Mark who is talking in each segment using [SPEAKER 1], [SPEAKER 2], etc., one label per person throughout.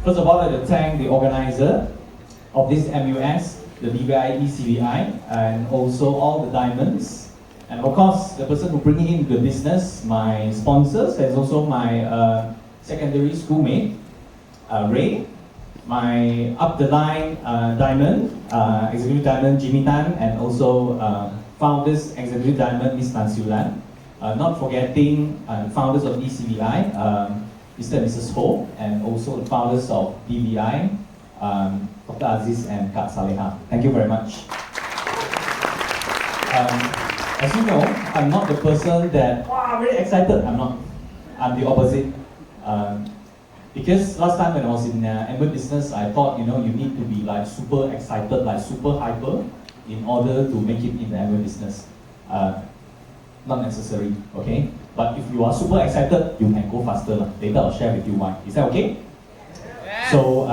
[SPEAKER 1] First of all, I'd like to thank the organizer of this MUS, the BVI, ECBI, and also all the diamonds. And of course, the person who bring in the business, my sponsors, and also my secondary schoolmate, Ray, my up the line diamond, executive diamond Jimmy Tan, and also founders executive diamond Miss Tan Siu Lan. Not forgetting founders of ECBI, Mr. and Mrs. Ho, and also the founders of BVI, Dr. Aziz and Kak Saleha. Thank you very much. As you know, I'm not the person that, wow, very excited. I'm not. I'm the opposite. Because last time when I was in Amway business, I thought, you need to be like super excited, like super hyper in order to make it in the Amway business. Not necessary, okay? But if you are super excited, you can go faster. Later I'll share with you why. Is that okay? Yeah. So,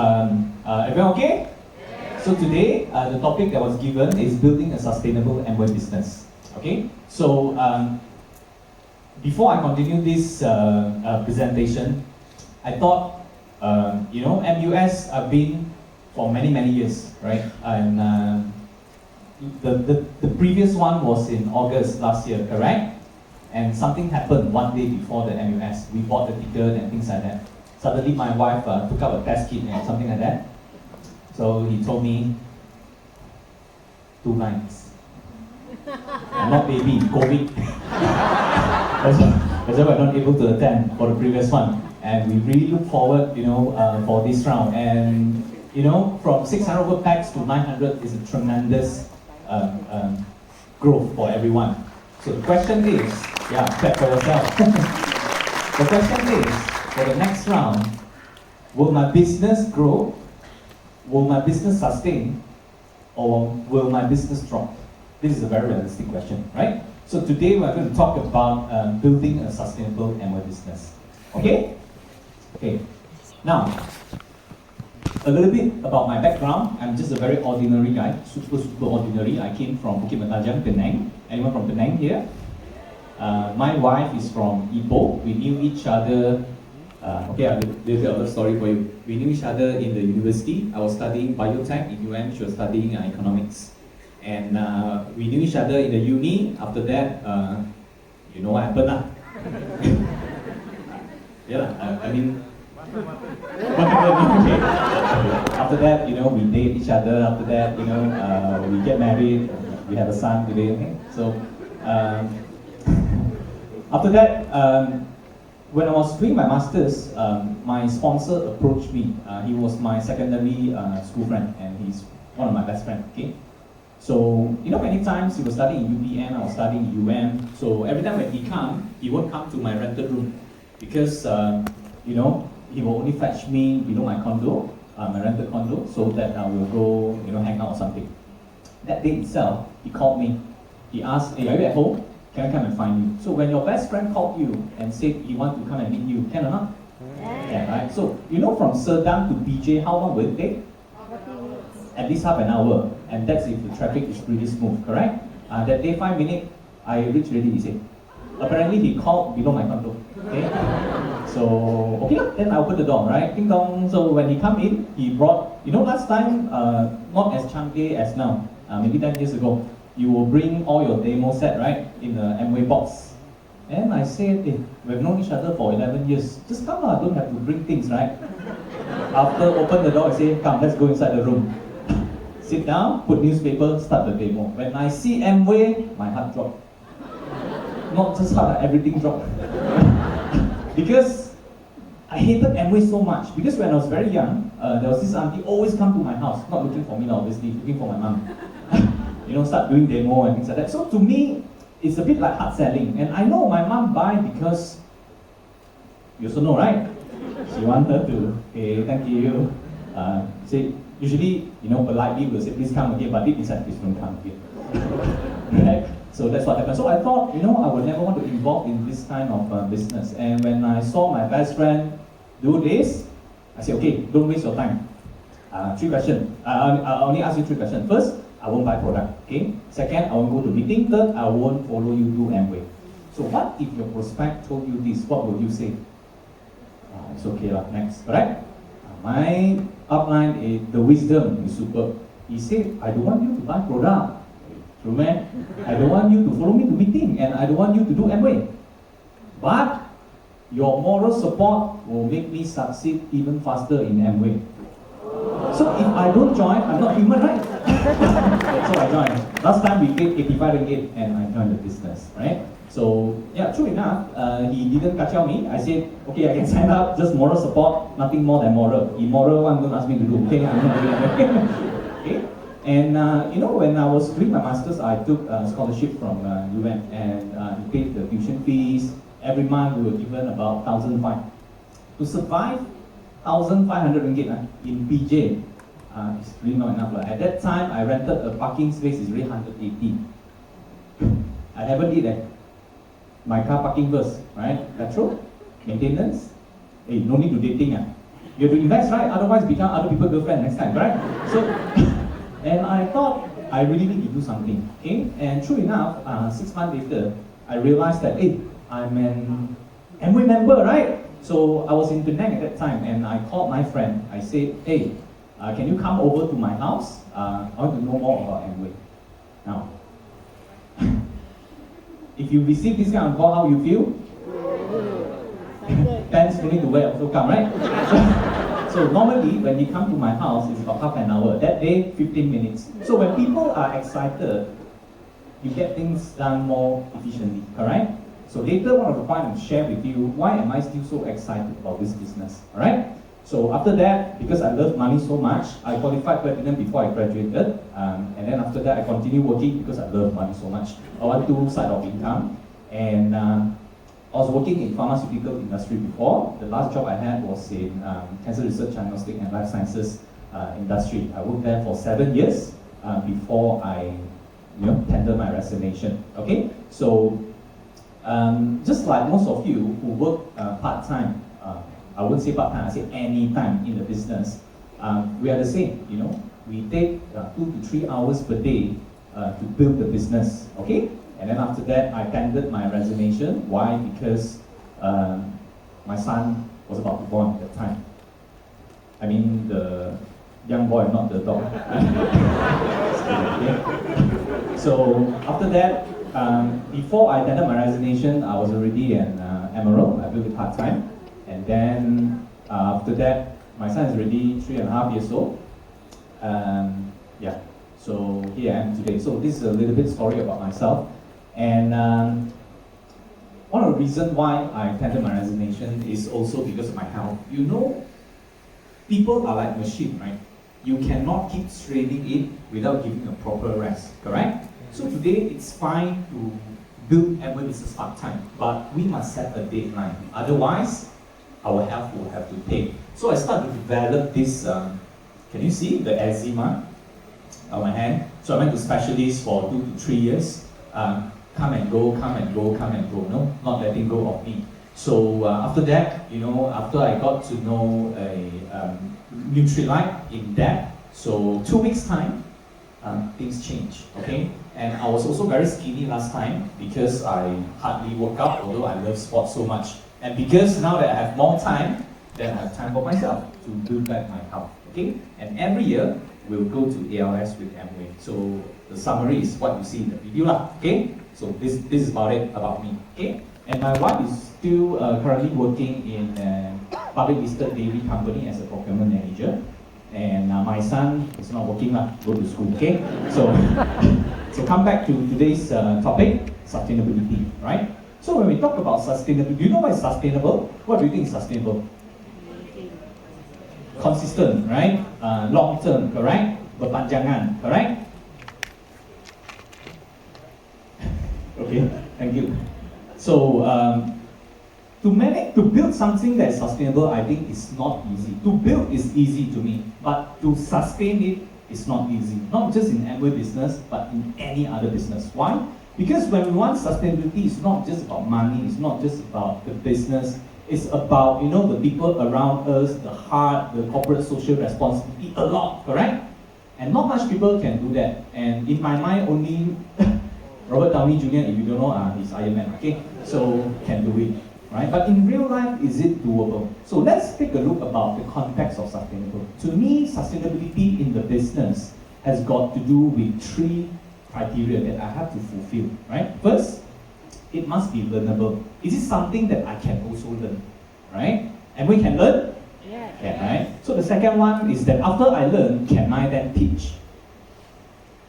[SPEAKER 1] everyone okay? Yeah. So today, the topic that was given is building a sustainable Amway business. Okay? So, before I continue this presentation, I thought, MUS have been for many, many years, right? And the previous one was in August last year, correct? And something happened one day before the MUS. We bought the ticket and things like that. Suddenly my wife took up a test kit and something like that. So he told me, 2 nights. And not baby, COVID. That's why we're not able to attend for the previous one. And we really look forward, for this round. And, from 600 over packs to 900 is a tremendous growth for everyone. So the question is, clap for yourself. The question is, for the next round, will my business grow? Will my business sustain? Or will my business drop? This is a very realistic question, right? So today we're going to talk about building a sustainable Amway business. Okay? Okay. Now, a little bit about my background. I'm just a very ordinary guy, super ordinary. I came from Bukit Mertajam, Penang. Anyone from Penang here? My wife is from Ipoh. We knew each other. I'll do a story for you. We knew each other in the university. I was studying biotech in UM. She was studying economics. And we knew each other in the uni. After that, you know what happened, lah. After that, we date each other. After that, we get married. We have a son today. Okay? So, after that, when I was doing my masters, my sponsor approached me. He was my secondary school friend, and he's one of my best friends. Okay. So, many times he was studying in UPN, I was studying in UM. So every time when he won't come to my rented room because, he will only fetch me below my condo, my rented condo, so that I will go, hang out or something. That day itself, he called me. He asked, "Hey, are you at home? Can I come and find you?" So when your best friend called you and said he wants to come and meet you, can or not? Yeah, right? So, from Serdang to BJ, how long will it take? At least half an hour, and that's if the traffic is really smooth, correct? That day, 5 minutes, I reached already, he said. Apparently, he called below my condo, okay? So, okay, then I opened the door, right? Ding dong. So when he come in, he brought, last time, not as chunky as now, maybe 10 years ago, you will bring all your demo set, right, in the Amway box. And I said, hey, we've known each other for 11 years. Just come on, don't have to bring things, right? After open the door, I say, come, let's go inside the room. Sit down, put newspaper, start the demo. When I see Amway, my heart dropped. Not just heart, everything dropped. Because I hated Amway so much. Because when I was very young, there was this auntie always come to my house, not looking for me now, obviously, looking for my mom. Start doing demo and things like that. So to me, it's a bit like hard selling. And I know my mom buy because, you also know, right? She wanted to, okay, thank you. Say, usually, politely we'll say, please come again, but deep inside, please don't come again. Right? So that's what happened. So I thought, I would never want to involve in this kind of business. And when I saw my best friend do this, I said, okay, don't waste your time. 3 questions. I only ask you 3 questions. First, I won't buy product. Okay. Second, I won't go to meeting. Third, I won't follow you to Amway. So what if your prospect told you this? What would you say? It's okay, next. Correct? My upline, the wisdom is superb. He said, I don't want you to buy product. True man? I don't want you to follow me to meeting, and I don't want you to do Amway. But your moral support will make me succeed even faster in Amway. So if I don't join, I'm not human, right? So I joined. Last time we paid 85 ringgit and I joined the business, right? So yeah, true enough, he didn't kacau me. I said, okay, I can sign up, just moral support, nothing more than moral. Immoral one, don't ask me to do, okay? I'm not doing it. Okay? And when I was doing my masters, I took a scholarship from UM, and he paid the tuition fees. Every month we were given about 1,500. To survive, 1,500 ringgit in PJ, it's really not enough. At that time, I rented a parking space, is really 180. I never did that. My car parking first, right? Petrol, maintenance. Hey, no need to dating. You have to invest, right? Otherwise, become other people's girlfriend next time, right? So, and I thought I really need to do something. Okay, and true enough, 6 months later, I realized that hey, I'm an Amway member, right? So I was in Penang at that time, and I called my friend. I said, hey, can you come over to my house? I want to know more about Amway. Now, if you receive this kind of call, how you feel? Pants no need to wear, also come, right? So normally, when you come to my house, it's about half an hour. That day, 15 minutes. So when people are excited, you get things done more efficiently, correct? So later, one of the points I'll share with you, why am I still so excited about this business, alright? So after that, because I love money so much, I qualified platinum before I graduated, and then after that, I continued working because I love money so much. I want two side of income, and I was working in pharmaceutical industry before. The last job I had was in cancer research, diagnostic, and life sciences industry. I worked there for 7 years before I, tendered my resignation. Okay, so just like most of you who work part-time, I wouldn't say part-time, I say any time in the business, we are the same, We take 2 to 3 hours per day to build the business, okay? And then after that, I tendered my resignation. Why? Because my son was about to born at that time. I mean the young boy, not the dog. So after that, before I tendered my resignation, I was already an Emerald. I built it part-time. And then after that, my son is already 3.5 years old. So here I am today. So this is a little bit story about myself. And one of the reasons why I tendered my resignation is also because of my health. People are like machine, right? You cannot keep training it without giving a proper rest, correct? So today it's fine to build Amway business part-time, but we must set a deadline. Otherwise, our health will have to pay. So I started to develop this, can you see the eczema on my hand? So I went to specialists for 2 to 3 years. Come and go, no, not letting go of me. So after that, after I got to know a Nutrilite in depth, so 2 weeks time, things changed, okay? And I was also very skinny last time because I hardly work out, although I love sports so much. And because now that I have more time, then I have time for myself to build back my health, okay? And every year, we'll go to ALS with Amway. So the summary is what you see in the video, okay? So this is about it, about me, okay? And my wife is still currently working in a public listed dairy company as a procurement manager. And my son is not working, go to school, okay? So, so come back to today's topic, sustainability, right? So when we talk about sustainability, do you know what is sustainable? What do you think is sustainable? Consistent, right? Long term, correct? Berpanjangan, correct? Okay, thank you. So, to build something that is sustainable, I think is not easy. To build is easy to me, but to sustain it is not easy. Not just in Amway business, but in any other business. Why? Because when we want sustainability, it's not just about money, it's not just about the business, it's about, the people around us, the heart, the corporate social responsibility, a lot, correct? And not much people can do that. And in my mind, only Robert Downey Jr., if you don't know, he's Iron Man, okay? So, can do it, right? But in real life, is it doable? So let's take a look about the context of sustainable. To me, sustainability in the business has got to do with 3 criteria that I have to fulfill, right? First, it must be learnable. Is it something that I can also learn, right? And we can learn?
[SPEAKER 2] Yeah.
[SPEAKER 1] Can, right? So the second one is that after I learn, can I then teach?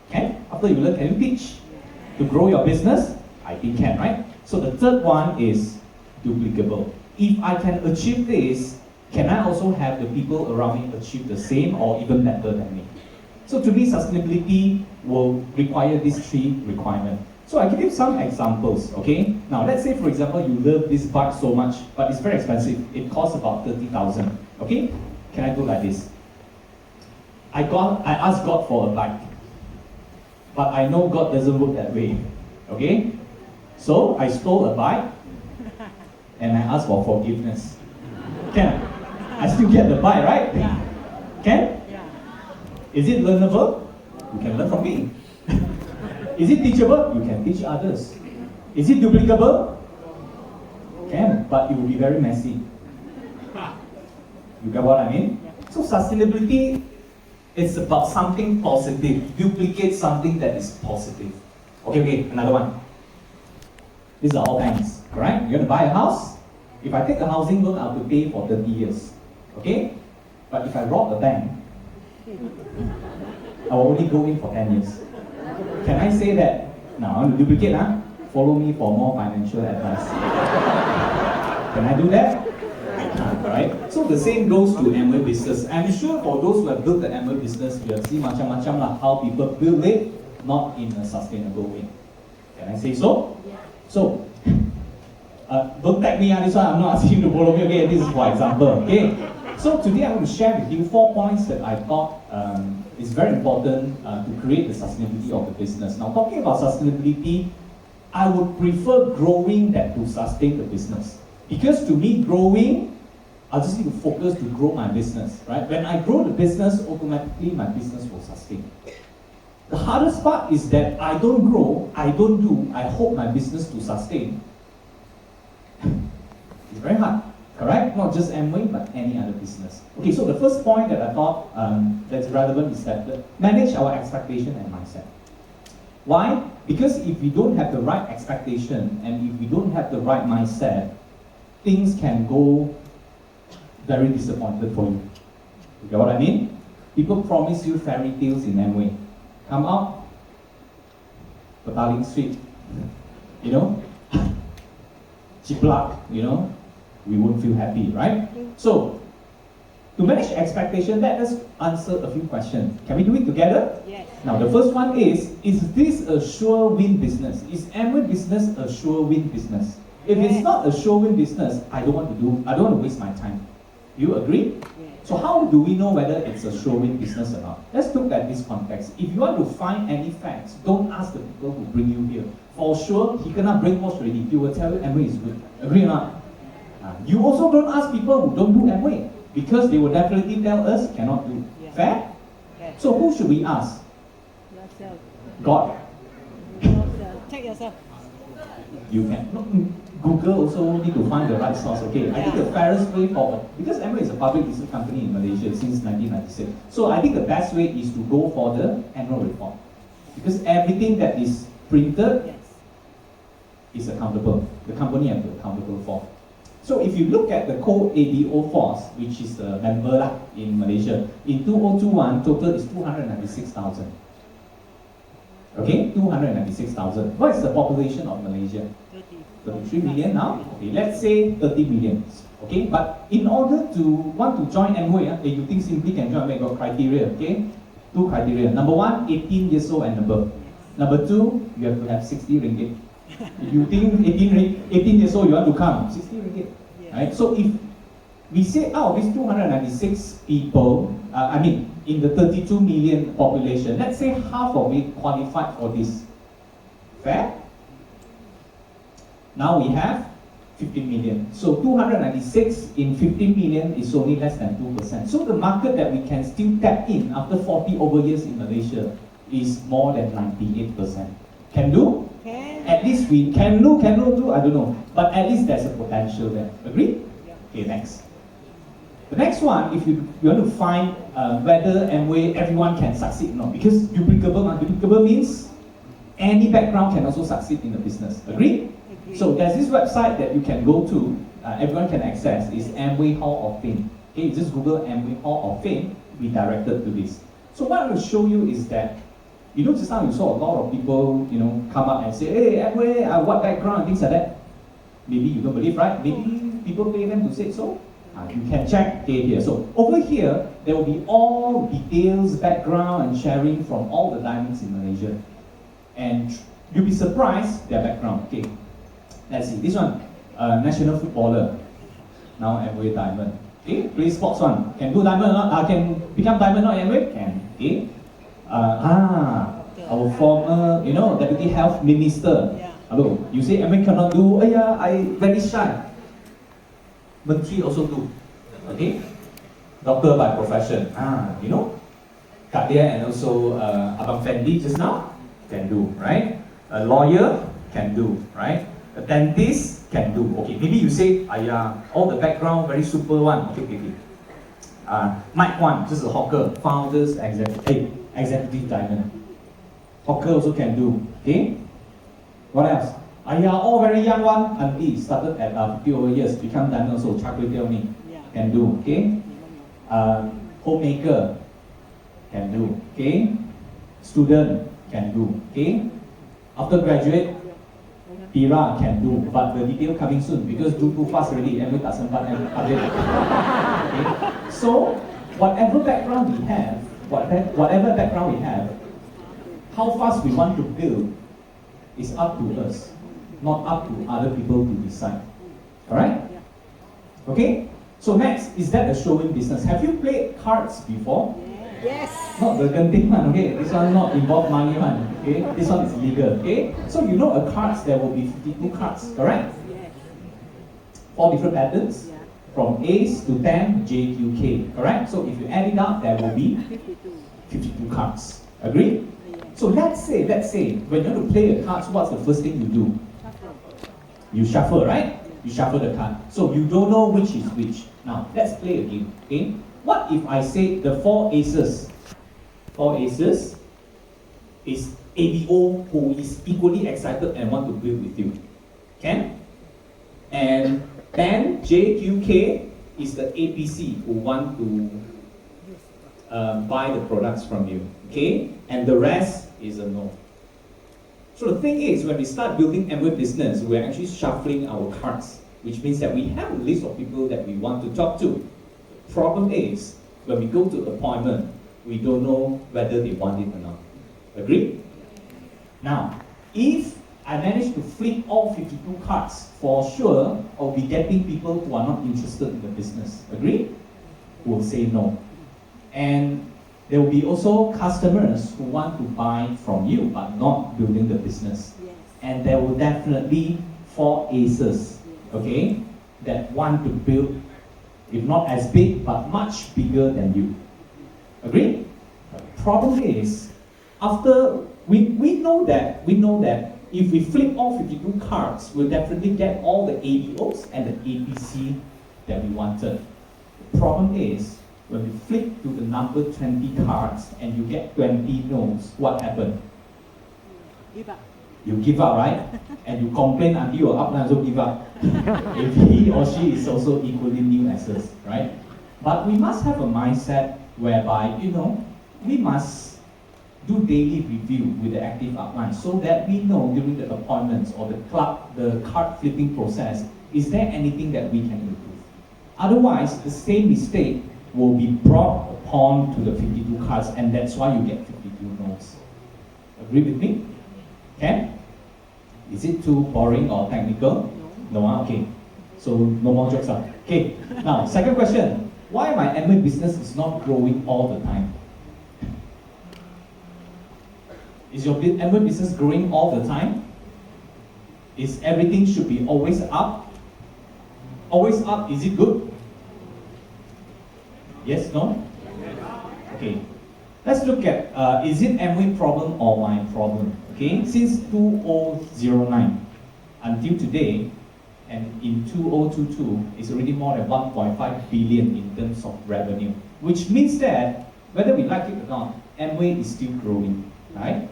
[SPEAKER 1] Okay? After you learn, can you teach? To grow your business? I think can, right? So the third one is duplicable. If I can achieve this, can I also have the people around me achieve the same or even better than me? So to me, sustainability will require these 3 requirements. So I give you some examples, okay? Now let's say, for example, you love this bike so much, but it's very expensive. It costs about 30,000, okay? Can I do like this? I asked God for a bike, but I know God doesn't work that way, okay? So I stole a bike, and I asked for forgiveness. Can I still get the bike, right?
[SPEAKER 2] Yeah.
[SPEAKER 1] Can?
[SPEAKER 2] Yeah.
[SPEAKER 1] Is it learnable? You can learn from me. Is it teachable? You can teach others. Is it duplicable? Can, but it will be very messy. You get what I mean? So sustainability is about something positive. Duplicate something that is positive. Okay, another one. These are all banks, correct? You're going to buy a house. If I take a housing loan, I have to pay for 30 years. Okay? But if I rob a bank, I will only go in for 10 years. Can I say that? Now, I want to duplicate, follow me for more financial advice. Can I do that? I can't, right? So the same goes to Amway business. I'm sure for those who have built the Amway business, you have seen macam-macam lah how people build it, not in a sustainable way. Can I say so?
[SPEAKER 2] Yeah.
[SPEAKER 1] So, don't tag me, this one I'm not asking you to follow me, okay? This is for example, okay? So today I want to share with you 4 points that I thought is very important to create the sustainability of the business. Now, talking about sustainability, I would prefer growing than to sustain the business. Because to me, growing, I just need to focus to grow my business, right? When I grow the business, automatically my business will sustain. The hardest part is that I don't grow, I don't do, I hope my business to sustain. It's very hard, correct? Not just Amway, but any other business. Okay, so the first point that I thought that's relevant is that manage our expectation and mindset. Why? Because if we don't have the right expectation and if we don't have the right mindset, things can go very disappointed for you. You get what I mean? People promise you fairy tales in Amway. Come out, Petaling Street, you know, Chiplak, you know, we won't feel happy, right? So, to manage expectation, let us answer a few questions. Can we do it together?
[SPEAKER 2] Yes.
[SPEAKER 1] Now, the first one is this a sure win business? Is Amway business a sure win business? If it's not a sure win business, I don't want to waste my time. You agree?
[SPEAKER 2] Yes.
[SPEAKER 1] So how do we know whether it's a sure win business or not? Let's look at this context. If you want to find any facts, don't ask the people who bring you here. For sure, he cannot brainwash already. He will tell you Amway is good. Agree or not? You also don't ask people who don't do Amway, because they will definitely tell us cannot do.
[SPEAKER 2] Yeah.
[SPEAKER 1] Fair?
[SPEAKER 2] Okay.
[SPEAKER 1] So who should we ask?
[SPEAKER 2] Yourself.
[SPEAKER 1] God.
[SPEAKER 2] Yourself. Check yourself.
[SPEAKER 1] You can. No, Google also need to find the right source. Okay, I think the fairest way forward, because Amway is a public listed company in Malaysia since 1996. So I think the best way is to go for the annual report, because everything that is printed
[SPEAKER 2] Yes.
[SPEAKER 1] is accountable. The company has to be accountable for. So if you look at the core ABO force, which is the member in Malaysia, in 2021, total is 296,000. Okay, 296,000. What is the population of Malaysia? 33 million now? Okay, let's say 30 million. Okay, but in order to want to join Amway, you think simply can join Amway, got criteria, okay? 2 criteria. Number 1, 18 years old and above. Number 2, you have to have 60 ringgit. If you think 18 years old, you want to come, 60 ringgit.
[SPEAKER 2] Yeah.
[SPEAKER 1] Right? So if we say out of these 296 people, in the 32 million population, let's say half of it qualified for this. Fair? Now we have 15 million. So 296 in 15 million is only less than 2%. So the market that we can still tap in after 40 over years in Malaysia is more than 98%. Can do?
[SPEAKER 2] Can.
[SPEAKER 1] At least we can do, I don't know. But at least there's a potential there. Agree? Okay, next. The next one, if you want to find whether Amway everyone can succeed or not, because duplicable means any background can also succeed in the business. Agree? So there's this website that you can go to, everyone can access, is Amway Hall of Fame. Okay, you just Google Amway Hall of Fame, be directed to this. So what I'm going to show you is that, just now you saw a lot of people, come up and say, hey, Amway, what background and things like that. Maybe you don't believe, right? Maybe people pay them to say so. You can check here. So over here, there will be all details, background, and sharing from all the diamonds in Malaysia. And you'll be surprised their background. Okay, let's see. This one, national footballer. Now Amway diamond. Okay, play sports one. Can do diamond or not? Can become diamond or not Amway? Can. Okay. Our former, deputy health minister.
[SPEAKER 2] Yeah.
[SPEAKER 1] Hello, you say Amway cannot do. I very shy. Menteri also do. Okay. Doctor by profession. Kat dia and also Abang Fendi just now can do, right? A lawyer can do, right? A dentist can do. Okay, maybe you say, all the background very super one. Okay. Mike Wan, just a hawker, founders, executive diamond. Hawker also can do. Okay. What else? All very young one. Auntie started at 50 over years, become diamond also. Chocolate me can do. Okay. Homemaker can do. Okay. Student can do. Okay. After graduate, Pira can do, but the detail coming soon because do too fast already. Amway tak sempat and update. Okay. So whatever background we have, how fast we want to build is up to us, not up to other people to decide. All right? Okay. So next, is that a showing business? Have you played cards before?
[SPEAKER 2] Yes.
[SPEAKER 1] Not the genting one, okay? This one not involve money one, okay? This one is legal, okay? So a cards, there will be 52 cards, correct?
[SPEAKER 2] Yes.
[SPEAKER 1] 4 different patterns,
[SPEAKER 2] Yeah.
[SPEAKER 1] from Ace to 10, J, Q, K, correct? So if you add it up, there will be
[SPEAKER 2] 52.
[SPEAKER 1] 52 cards. Agree?
[SPEAKER 2] Yes.
[SPEAKER 1] So let's say, when you want to play the cards, what's the first thing you do?
[SPEAKER 2] Shuffle.
[SPEAKER 1] You shuffle, right? You shuffle the card. So you don't know which is which. Now, let's play a game, okay? What if I say the 4 aces is ABO who is equally excited and want to build with you? Can? And then JQK is the APC who want to buy the products from you, okay? And the rest is a no. So the thing is, when we start building Amway business, we're actually shuffling our cards, which means that we have a list of people that we want to talk to. Problem is, when we go to appointment, we don't know whether they want it or not. Agree? Now, if I manage to flip all 52 cards, for sure, I'll be getting people who are not interested in the business. Agree? Who will say no. And there will be also customers who want to buy from you, but not building the business.
[SPEAKER 2] Yes.
[SPEAKER 1] And there will definitely 4 aces, okay, that want to build, if not as big, but much bigger than you. Agree? The problem is, after we know that if we flip all 52 cards, we'll definitely get all the ABOs and the APC that we wanted. The problem is, when we flip to the number 20 cards and you get 20 no's, what happened?
[SPEAKER 2] Give up.
[SPEAKER 1] You give up, right? And you complain until you're up and so give up. If he or she is also equally new as us, right? But we must have a mindset whereby, we must do daily review with the active upline so that we know during the appointments or the card flipping process, is there anything that we can improve? Otherwise, the same mistake will be brought upon to the 52 cards, and that's why you get 52 no's. Agree with me? Okay? Is it too boring or technical? No, okay. So no more jokes. Okay. Now, second question. Why my Amway business is not growing all the time? Is your Amway business growing all the time? Is everything should be always up? Always up, is it good? Yes, no? Okay. Let's look at, is it Amway problem or my problem? Okay, since 2009 until today, and in 2022, it's already more than 1.5 billion in terms of revenue, which means that whether we like it or not, Amway is still growing, right?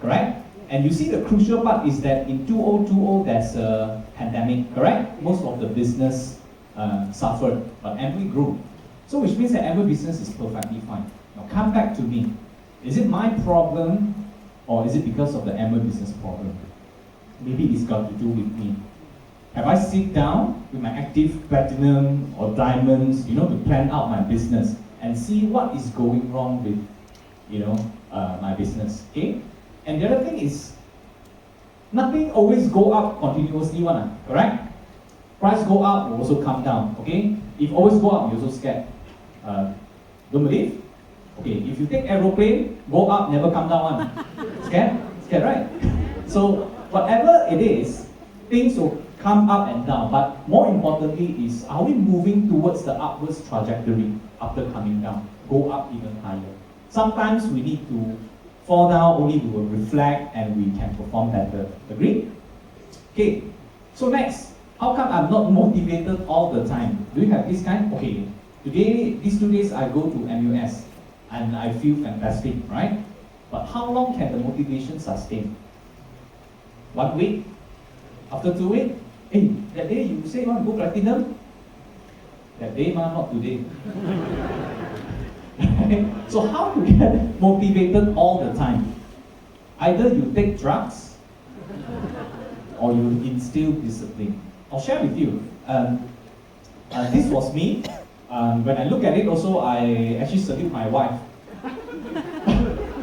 [SPEAKER 1] Correct? And you see the crucial part is that in 2020, there's a pandemic, correct? Most of the business suffered, but Amway grew. So which means that Amway business is perfectly fine. Now come back to me. Is it my problem or is it because of the Amway business problem? Maybe it's got to do with me. Have I sit down with my active platinum or diamonds, to plan out my business and see what is going wrong with, my business, okay? And the other thing is, nothing always go up continuously, correct? Price go up, will also come down, okay? If always go up, you're also scared. Don't believe? Okay, if you take aeroplane, go up, never come down one. Scared? Scared, right? So, whatever it is, things will come up and down, but more importantly is, are we moving towards the upwards trajectory after coming down? Go up even higher. Sometimes we need to fall down, only we will reflect and we can perform better. Agree? Okay, so next, how come I'm not motivated all the time? Do you have this kind? Okay, today, these 2 days I go to MUS and I feel fantastic, right? But how long can the motivation sustain? 1 week? After 2 weeks? Hey, that day you say you want to go platinum? That day, not today. So how to get motivated all the time? Either you take drugs or you instill discipline. I'll share with you. This was me. When I look at it also, I actually salute my wife.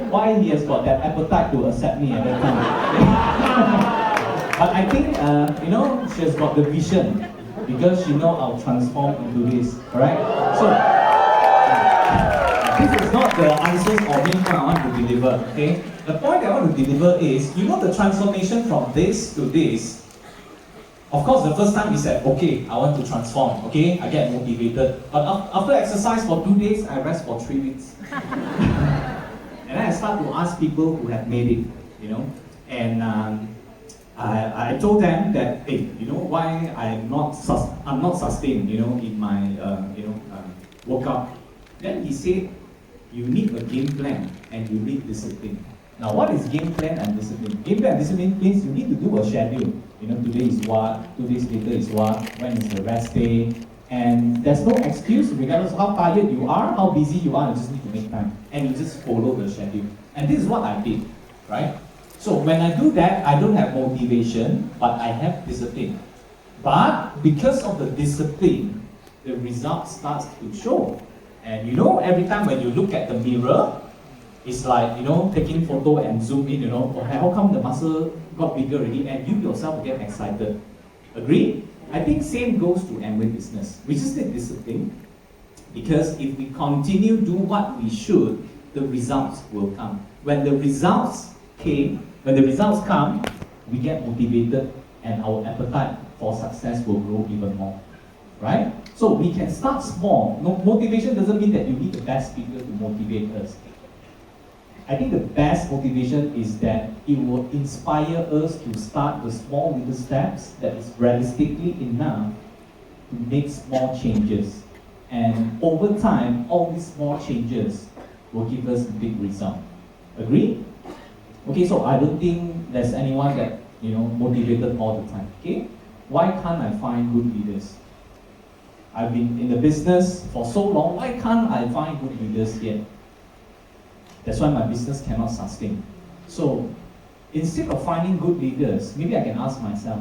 [SPEAKER 1] Why he has got that appetite to accept me at that time. But I think, she has got the vision because she knows I'll transform into this, correct? So, this is not the answers or main point I want to deliver, okay? The point I want to deliver is, the transformation from this to this. Of course, the first time we said, okay, I want to transform, okay? I get motivated. But after exercise for 2 days, I rest for 3 weeks. And then I start to ask people who have made it, and I told them that, hey, why I'm not sustained, in my, workout. Then he said, you need a game plan and you need discipline. Now, what is game plan and discipline? Game plan and discipline means you need to do a schedule. Today is what, 2 days later is what, when is the rest day. And there's no excuse, regardless of how tired you are, how busy you are, you just need to make time. And you just follow the schedule. And this is what I did, right? So when I do that, I don't have motivation, but I have discipline. But because of the discipline, the result starts to show. And every time when you look at the mirror, it's like, taking photo and zoom in, how come the muscle got bigger already, and you yourself get excited. Agree? I think same goes to Amway business. We just need discipline, because if we continue do what we should, the results will come. When the results come, we get motivated and our appetite for success will grow even more. Right? So we can start small. No, motivation doesn't mean that you need the best people to motivate us. I think the best motivation is that it will inspire us to start the small little steps that is realistically enough to make small changes. And over time, all these small changes will give us a big result. Agree? Okay, so I don't think there's anyone that, motivated all the time. Okay? Why can't I find good leaders? I've been in the business for so long, why can't I find good leaders yet? That's why my business cannot sustain. So, instead of finding good leaders, maybe I can ask myself,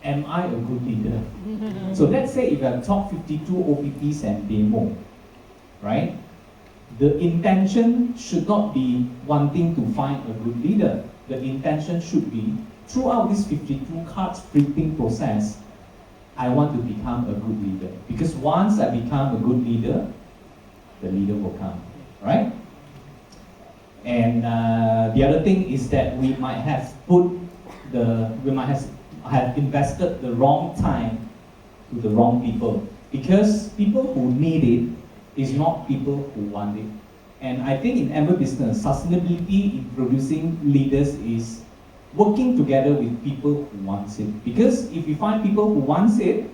[SPEAKER 1] am I a good leader? So let's say if I have top 52 OPPs and demo, right? The intention should not be wanting to find a good leader. The intention should be, throughout this 52 cards flipping process, I want to become a good leader. Because once I become a good leader, the leader will come, right? And the other thing is that we might have have invested the wrong time to the wrong people. Because people who need it is not people who want it. And I think in Amway Business, sustainability in producing leaders is working together with people who want it. Because if you find people who want it,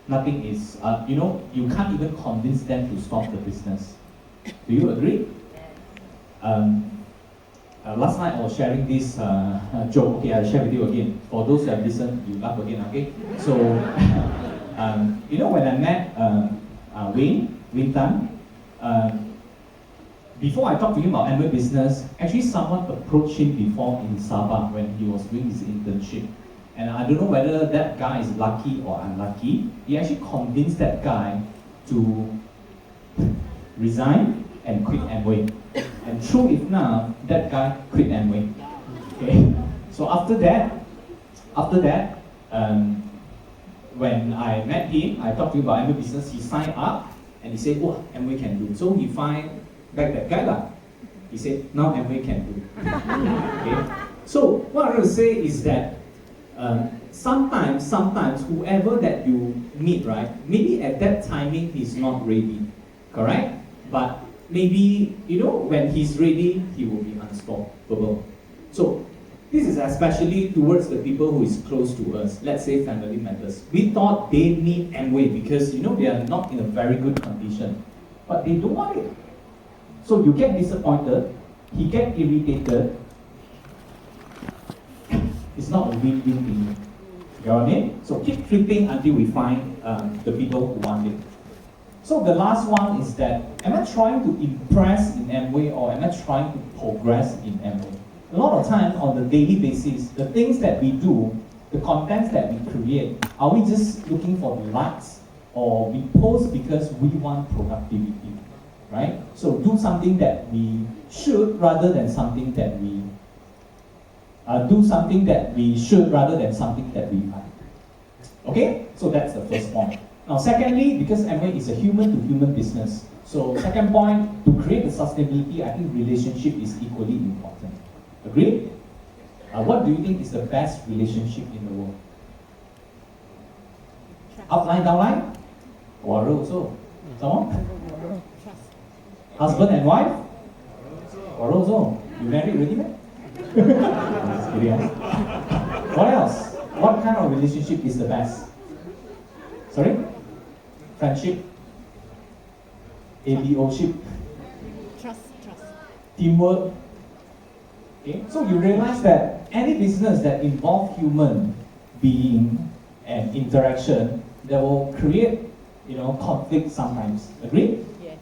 [SPEAKER 1] nothing is, you can't even convince them to stop the business. Do you agree? Last night I was sharing this joke. Okay, I'll share with you again. For those who have listened, you laugh again, okay? So, when I met Wayne Tan, before I talked to him about Amway Business, actually someone approached him before in Sabah when he was doing his internship. And I don't know whether that guy is lucky or unlucky. He actually convinced that guy to resign and quit Amway. And true enough, that guy quit Amway. Okay. So after that, when I met him, I talked to him about Amway Business. He signed up and he said, "Oh, Amway can do." So he find back that guy lah. He said, "Now Amway can do." Okay. So what I want to say is that sometimes whoever that you meet, right? Maybe at that timing he's not ready, correct? But maybe, when he's ready, he will be unstoppable. So this is especially towards the people who is close to us, let's say family members. We thought they need Amway because, they are not in a very good condition, but they don't want it. So you get disappointed, he get irritated. It's not a win-win thing. You know what I mean? So keep flipping until we find the people who want it. So the last one is that, am I trying to impress in Amway or am I trying to progress in Amway? A lot of time on the daily basis, the things that we do, the contents that we create, are we just looking for the likes or we post because we want productivity, right? So do something that we should rather than something that we should rather than something that we like. Okay? So that's the first point. Now, secondly, because Amway is a human-to-human business, so second point, to create the sustainability, I think relationship is equally important. Agree? What do you think is the best relationship in the world? Upline, downline? Quarrel also. Someone? Husband and wife? Quarrel also. You married already, man? Just kidding, huh? What else? What kind of relationship is the best? Sorry? Friendship? ABO-ship?
[SPEAKER 2] Trust.
[SPEAKER 1] Teamwork? Okay? So you realize that any business that involves human being and interaction, that will create, conflict sometimes. Agree?
[SPEAKER 2] Yes.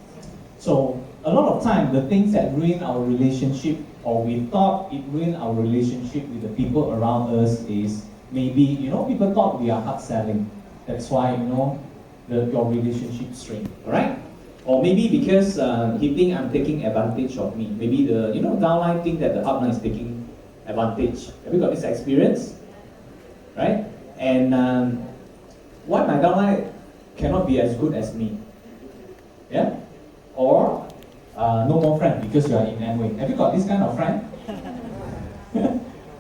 [SPEAKER 1] So a lot of time, the things that ruin our relationship, or we thought it ruined our relationship with the people around us, is maybe, people thought we are hard selling. That's why, your relationship strained, alright? Or maybe because he think I'm taking advantage of me. Maybe the, downline think that the upline is taking advantage. Have you got this experience? Right? And why my downline cannot be as good as me? Yeah? Or no more friend because you are in Amway. Have you got this kind of friend?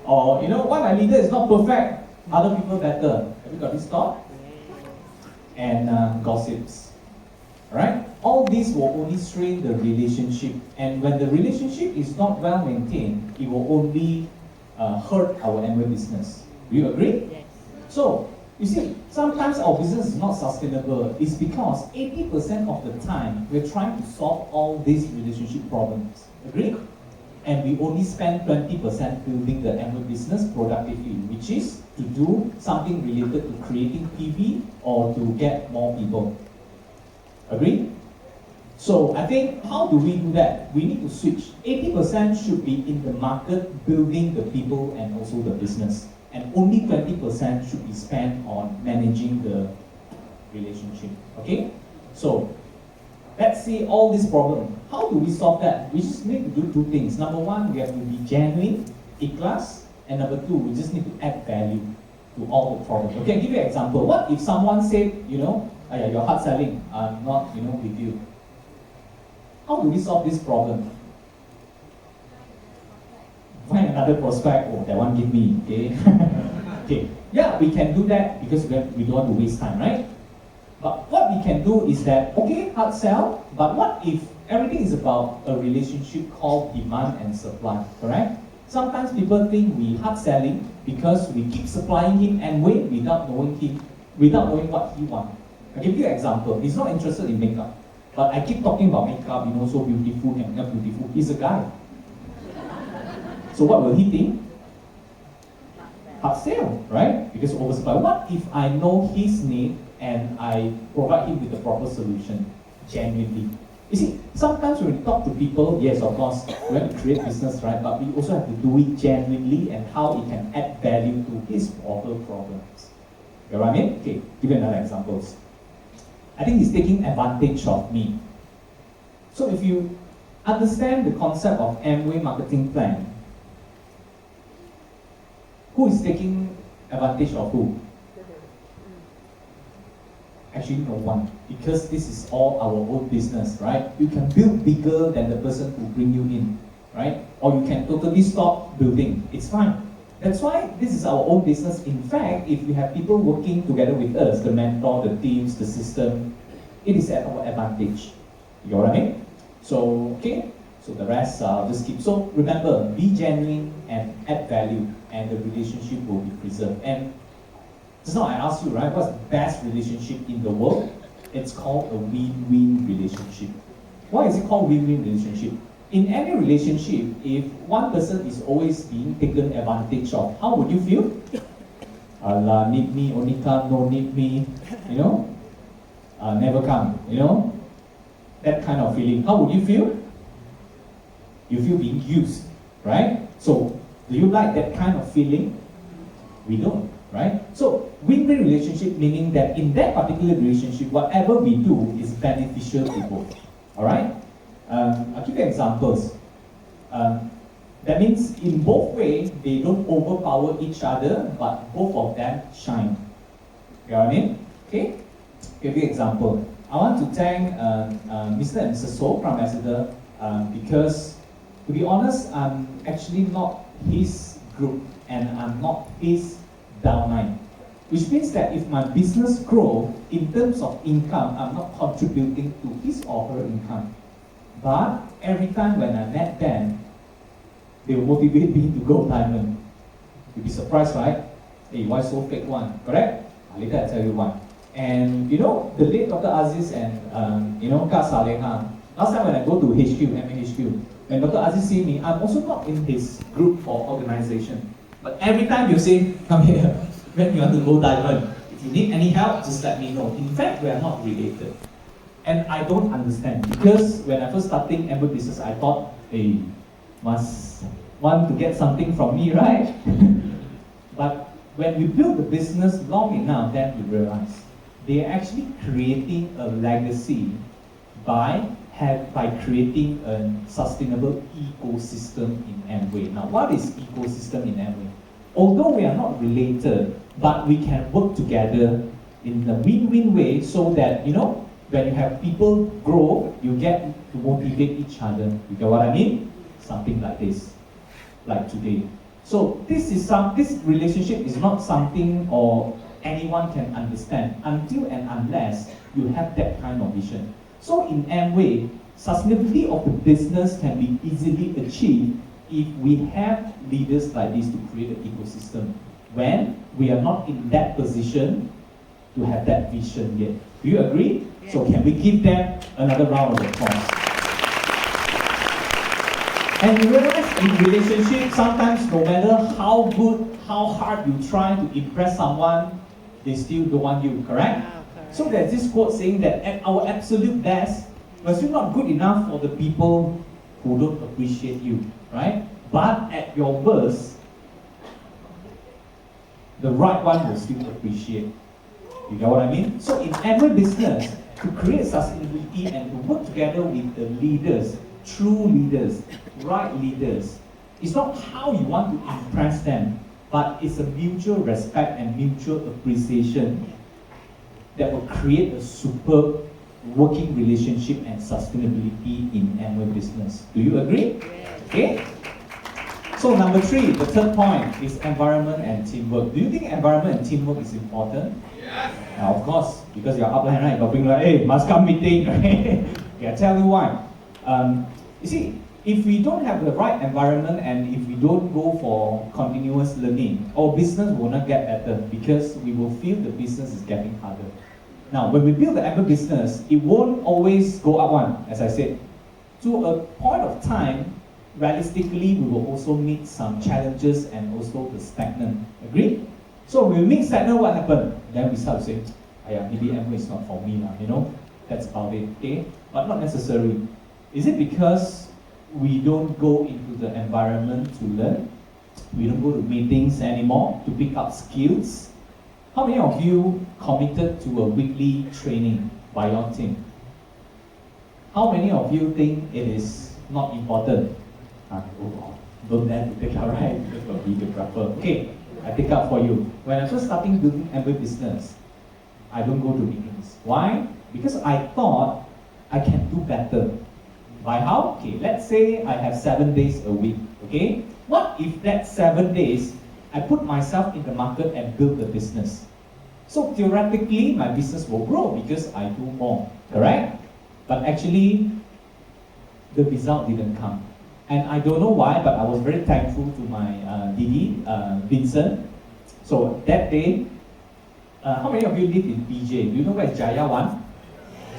[SPEAKER 1] Or, why my leader is not perfect, other people better. Have you got this thought? And gossips. Alright? All these will only strain the relationship. And when the relationship is not well maintained, it will only hurt our Amway business. Do you agree?
[SPEAKER 2] Yes.
[SPEAKER 1] So, you see, sometimes our business is not sustainable. It's because 80% of the time, we're trying to solve all these relationship problems. Agree? And we only spend 20% building the Amway business productively, which is to do something related to creating PV or to get more people. Agree? So I think, how do we do that? We need to switch. 80% should be in the market, building the people and also the business. And only 20% should be spent on managing the relationship. Okay? So, let's see all these problems. How do we solve that? We just need to do two things. Number one, we have to be genuine, ikhlas. And number two, we just need to add value to all the problems. Okay, I'll give you an example. What if someone said, you're hard selling, I'm not, with you. How do we solve this problem? Find another prospect, that one give me, okay? Okay, yeah, we can do that because we don't want to waste time, right? But what we can do is that, okay, hard sell, but what if everything is about a relationship called demand and supply, correct? Sometimes people think we hard selling because we keep supplying him Amway without knowing what he wants. I'll give you an example. He's not interested in makeup, but I keep talking about makeup, so beautiful and not beautiful. He's a guy. So what will he think? Hard sale, right? Because oversupply. What if I know his need and I provide him with the proper solution, genuinely? You see, sometimes when we talk to people, yes, of course, we have to create business, right? But we also have to do it genuinely and how it can add value to his or her problems. You know what I mean? Okay, give you another example. I think he's taking advantage of me. So if you understand the concept of Amway marketing plan, who is taking advantage of who? Actually, no one. Because this is all our own business, right? You can build bigger than the person who bring you in, right? Or you can totally stop building. It's fine. That's why this is our own business. In fact, if we have people working together with us, the mentor, the teams, the system, it is at our advantage. You know what I mean? So, okay. So the rest, I'll just keep. So remember, be genuine and add value, and the relationship will be preserved. And just now I asked you, right, what's the best relationship in the world? It's called a win-win relationship. Why is it called win-win relationship? In any relationship, if one person is always being taken advantage of, how would you feel? Allah, need me, only come, no need me, never come, that kind of feeling. How would you feel? You feel being used, right? So, do you like that kind of feeling? We don't, right? So, win-win relationship meaning that in that particular relationship, whatever we do is beneficial to both, all right? I'll give you examples. That means in both ways, they don't overpower each other, but both of them shine. You know what I mean? Okay? Give you an example. I want to thank Mr. and Mrs. So from Ambassador because, to be honest, I'm actually not his group and I'm not his downline. Which means that if my business grows in terms of income, I'm not contributing to his or her income. But every time when I met them, they will motivate me to go diamond. You'll be surprised, right? Hey, why so fake one? Correct? Later I'll tell you why. And the late Dr. Aziz and Kak Saleha, last time when I go to HQ, MAHQ, when Dr. Aziz see me, I'm also not in his group or organization. But every time you say, come here, when you want to go diamond, if you need any help, just let me know. In fact, we are not related. And I don't understand, because when I first started Amway business, I thought, hey, must want to get something from me, right? But when we build the business long enough, then you realize they are actually creating a legacy by creating a sustainable ecosystem in Amway. Now, what is ecosystem in Amway? Although we are not related, but we can work together in a win-win way so that, when you have people grow, you get to motivate each other. You get what I mean? Something like this, like today. So this relationship is not something or anyone can understand until and unless you have that kind of vision. So in Amway, sustainability of the business can be easily achieved if we have leaders like this to create an ecosystem when we are not in that position to have that vision yet. Do you agree? Yes. So can we give them another round of applause? And you realize in relationships, sometimes no matter how good, how hard you try to impress someone, they still don't want you, correct?
[SPEAKER 2] Correct.
[SPEAKER 1] So there's this quote saying that at our absolute best, we're still not good enough for the people who don't appreciate you, right? But at your worst, the right one will still appreciate. You know what I mean? So in every business, to create sustainability and to work together with the leaders, true leaders, right leaders, it's not how you want to impress them, but it's a mutual respect and mutual appreciation that will create a superb working relationship and sustainability in Amway business. Do you agree?
[SPEAKER 2] Yes.
[SPEAKER 1] Okay? So number 3, the third point is environment and teamwork. Do you think environment and teamwork is important? Yes. Of course, because you're upline, right? You're being like, hey, must come meeting, right? Okay, I'll tell you why. You see, if we don't have the right environment and if we don't go for continuous learning, our business will not get better because we will feel the business is getting harder. Now, when we build the Amber business, it won't always go up one, as I said. To a point of time, realistically, we will also meet some challenges and also the stagnant. Agree? So when we meet stagnant, what happened? Then we start to say, maybe Amber is not for me, that's about it, okay? But not necessarily. Is it because we don't go into the environment to learn? We don't go to meetings anymore to pick up skills? How many of you committed to a weekly training by your team? How many of you think it is not important? Don't dare to take out, right? Because of videographer. Okay, I take up for you. When I first starting doing Amber business, I don't go to meetings. Why? Because I thought I can do better. By how? Okay, let's say I have 7 days a week. Okay, what if that 7 days I put myself in the market and build the business? So theoretically, my business will grow because I do more. Correct? But actually, the result didn't come. And I don't know why, but I was very thankful to my DD, Vincent. So that day, how many of you live in BJ? Do you know where Jaya One?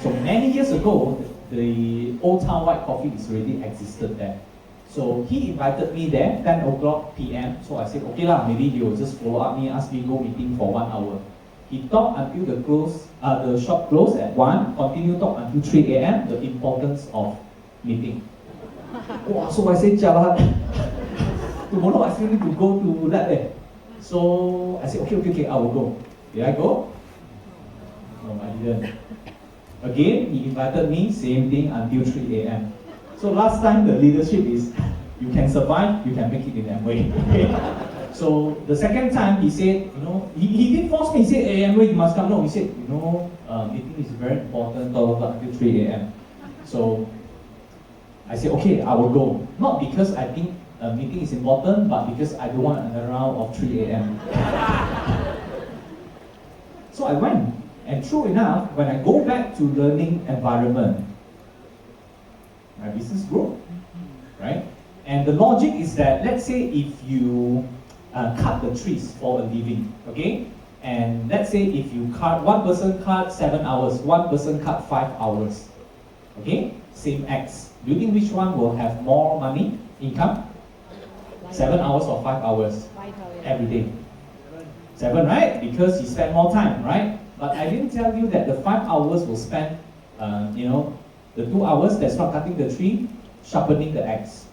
[SPEAKER 1] So many years ago, the Old Town White Coffee is already existed there. So he invited me there, 10 o'clock p.m. So I said, okay lah, maybe he will just follow up me, ask me go meeting for 1 hour. He talked until the shop closed at 1, continue talk until 3 a.m., the importance of meeting. Oh, so I said, jalan. Tomorrow I still need to go to that there. So I said, okay, I will go. Did I go? No, I didn't. Again, he invited me, same thing until 3 a.m. So last time the leadership is, you can survive, you can make it in that way. Okay? So the second time he said, he didn't force me, he said, hey, Amway, you must come. No, he said, meeting is very important, blah, blah, blah, until 3 a.m. So I said, okay, I will go. Not because I think a meeting is important, but because I don't want another round of 3 a.m. So I went. And true enough, when I go back to learning environment, my business grew, right? And the logic is that, let's say if you cut the trees for a living, okay? And let's say if you cut, one person cut 7 hours, one person cut 5 hours, okay? Same X. Do you think which one will have more money, income? 7 hours or 5 hours? Every day. 7, right? Because he spent more time, right? But I didn't tell you that the 5 hours will spend, the 2 hours that's not cutting the tree, sharpening the axe.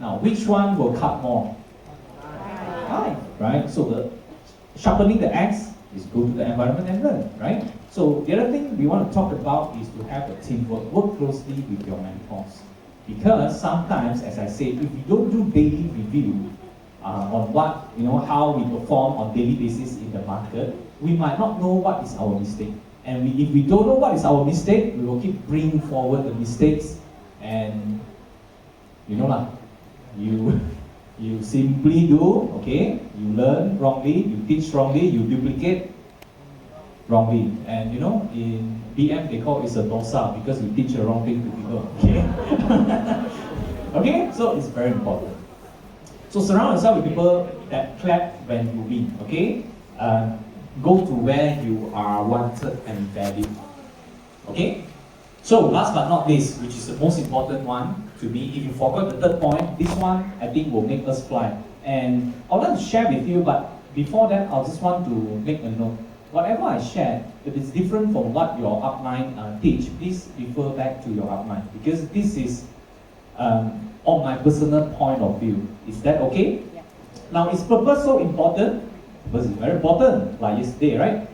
[SPEAKER 1] Now, which one will cut more? 5, right? So the sharpening the axe is go to the environment and learn, right? So the other thing we want to talk about is to have a teamwork, work closely with your mentors. Because sometimes, as I said, if we don't do daily review on what, how we perform on daily basis in the market, we might not know what is our mistake. And if we don't know what is our mistake, we will keep bringing forward the mistakes, and you simply do, okay, you learn wrongly, you teach wrongly, you duplicate wrongly. And in BM they call it a dosa because you teach the wrong thing to people, okay? Okay, so it's very important. So surround yourself with people that clap when you win, okay? Go to where you are wanted and valued. Okay? So last but not least, which is the most important one to me, if you forgot the third point, this one I think will make us fly. And I would like to share with you, but before that, I just want to make a note. Whatever I share, if it's different from what your upline teach, please refer back to your upline, because this is on my personal point of view. Is that okay? Yeah. Now, is purpose so important? Purpose is very important, like yesterday, right?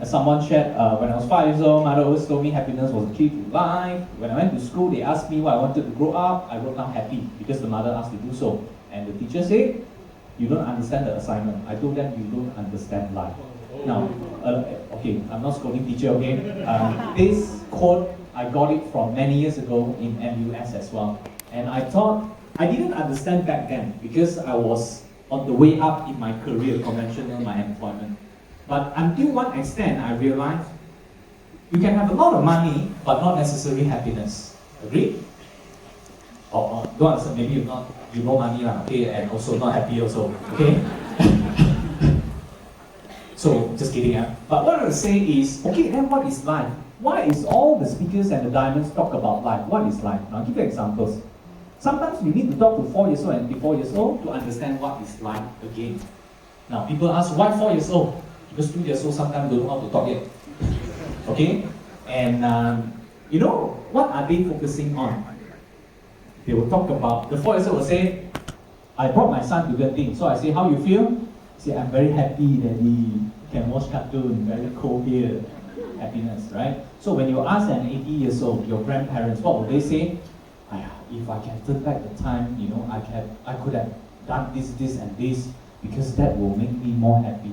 [SPEAKER 1] As someone shared, when I was 5 years old, mother always told me happiness was the key to life. When I went to school, they asked me what I wanted to grow up. I wrote down happy, because the mother asked to do so. And the teacher said, you don't understand the assignment. I told them, you don't understand life. Now, okay, I'm not scolding teacher, okay? This quote, I got it from many years ago in MUS as well. And I thought, I didn't understand back then, because I was on the way up in my career, conventional, my employment. But until one extent, I realized you can have a lot of money, but not necessarily happiness. Agree? or don't answer, maybe you're not, you know money lah, okay, and also not happy also, okay? So, just kidding, huh? But what I want to say is, okay, then what is life? Why is all the speakers and the diamonds talk about life? What is life? Now, I'll give you examples. Sometimes we need to talk to 4 years old and 4 years old to understand what is life again. Now, people ask, why 4 years old? Because 2 years old sometimes don't know how to talk yet. Okay? And, you know, what are they focusing on? They will talk about, the 4 years old will say, I brought my son to Genting. So I say, how you feel? Say, I'm very happy that he can watch cartoon, very cold here. Happiness, right? So when you ask an 80 years old, your grandparents, what would they say? If I can turn back the time, you know, I could have done this and this, because that will make me more happy.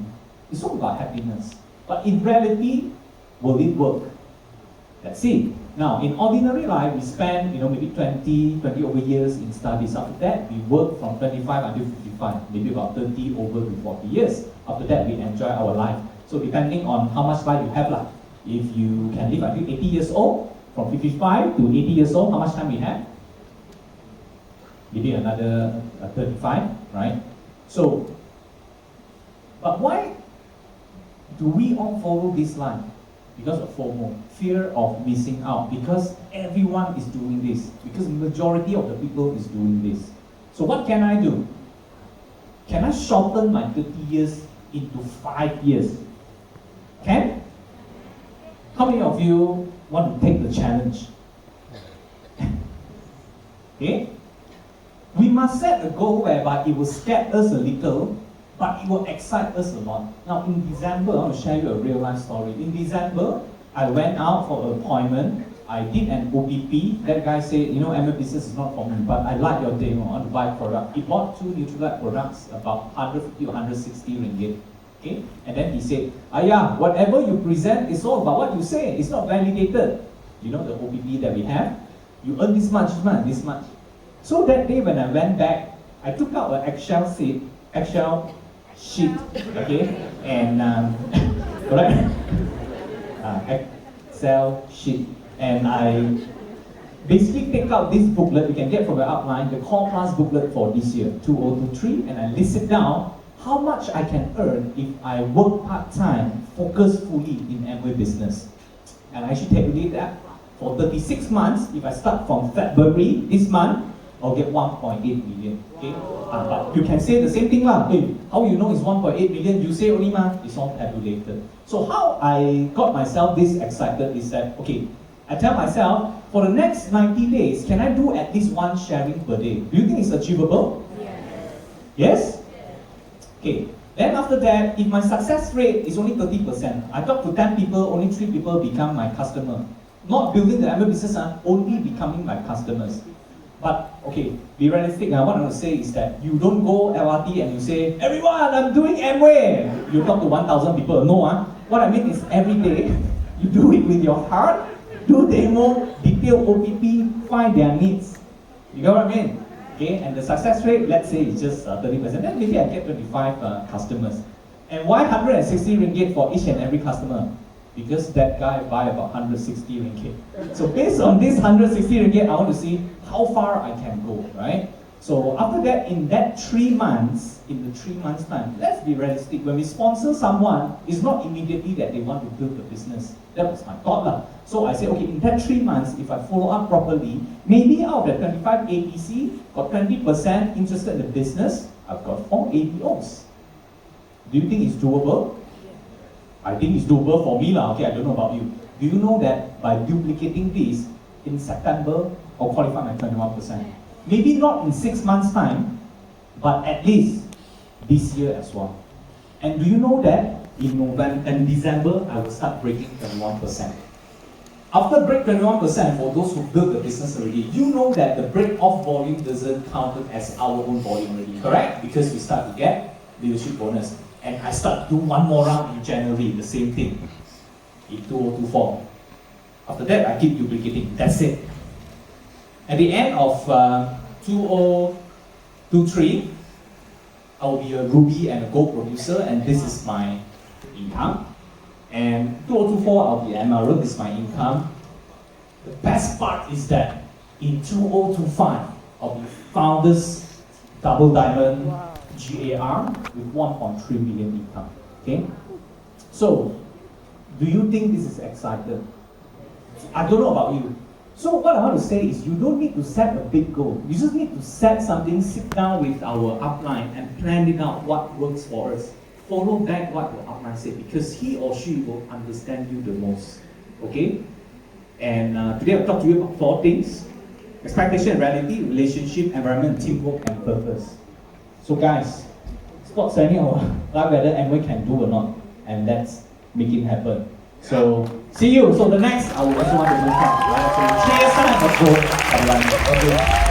[SPEAKER 1] It's all about happiness. But in reality, will it work? Let's see. Now, in ordinary life, we spend, you know, maybe 20 over years in studies. After that, we work from 25 until 55, maybe about 30 over to 40 years. After that, we enjoy our life. So depending on how much life you have, if you can live until 80 years old, from 55 to 80 years old, how much time we have? Maybe another 35, right? So, but why do we all follow this line? Because of FOMO, fear of missing out, because everyone is doing this, because the majority of the people is doing this. So what can I do? Can I shorten my 30 years into 5 years? Can? How many of you want to take the challenge? Okay? We must set a goal whereby it will scare us a little, but it will excite us a lot. Now, in December, I want to share you a real life story. In December, I went out for an appointment. I did an OPP. That guy said, you know, ML business is not for me, but I like your demo. I want to buy a product. He bought 2 Nutrilite products, about 150 or 160 ringgit. Okay? And then he said, yeah, whatever you present is all about what you say. It's not validated. You know the OPP that we have? You earn this much, this much. So that day when I went back, I took out an Excel sheet, okay, and correct, Excel sheet, and I basically take out this booklet you can get from the outline, the Core Plus booklet for this year, 2023, and I list it down how much I can earn if I work part-time, focus fully in Amway business. And I actually calculate that for 36 months, if I start from February this month, I'll get 1.8 million. Okay? But you can say the same thing lah. Hey, how you know it's 1.8 million? You say only it's all tabulated. So how I got myself this excited is that, okay, I tell myself, for the next 90 days, can I do at least 1 sharing per day? Do you think it's achievable? Yes? Okay. Then after that, if my success rate is only 30%, I talk to 10 people, only 3 people become my customer. Not building the ML business, only becoming my customers. But, okay, be realistic. What I want to say is that you don't go LRT and you say, everyone, I'm doing Amway. You talk to 1,000 people. No, what I mean is every day, you do it with your heart, do demo, detail OPP, find their needs. You get what I mean? Okay, and the success rate, let's say, is just 30%. Then maybe I get 25 customers. And why 160 ringgit for each and every customer? Because that guy buy about 160 ringgit. So based on this 160 ringgit, I want to see how far I can go, right? So after that, in that 3 months, in the 3 months time, let's be realistic. When we sponsor someone, it's not immediately that they want to build the business. That was my thought. So I said, okay, in that 3 months, if I follow up properly, maybe out of the 25 APC, got 20% interested in the business, I've got 4 ABOs. Do you think it's doable? I think it's doable for me okay, I don't know about you. Do you know that by duplicating this, in September, I'll qualify my 21%? Maybe not in 6 months' time, but at least this year as well. And do you know that in November and December, I will start breaking 21%. After break 21%, for those who build the business already, you know that the break-off volume doesn't count as our own volume already, correct? Because we start to get leadership bonus. And I start to do 1 more round in January, the same thing, in 2024. After that, I keep duplicating. That's it. At the end of 2023, I will be a Ruby and a Gold producer, and this is my income. And 2024, I'll be Emerald, this is my income. The best part is that in 2025, of the founders double diamond
[SPEAKER 2] Wow.
[SPEAKER 1] GAR with 1.3 billion income. Okay, so do you think this is exciting? I don't know about you. So what I want to say is you don't need to set a big goal. You just need to set something, sit down with our upline and plan it out what works for us. Follow back what your upline said because he or she will understand you the most. Okay? And today I'll talk to you about 4 things. Expectation and reality, relationship, environment, teamwork, and purpose. So guys, stop saying like whether Amway can do or not. And let's make it happen. So, see you. So the next, I will also want to move on. So, cheers and applause.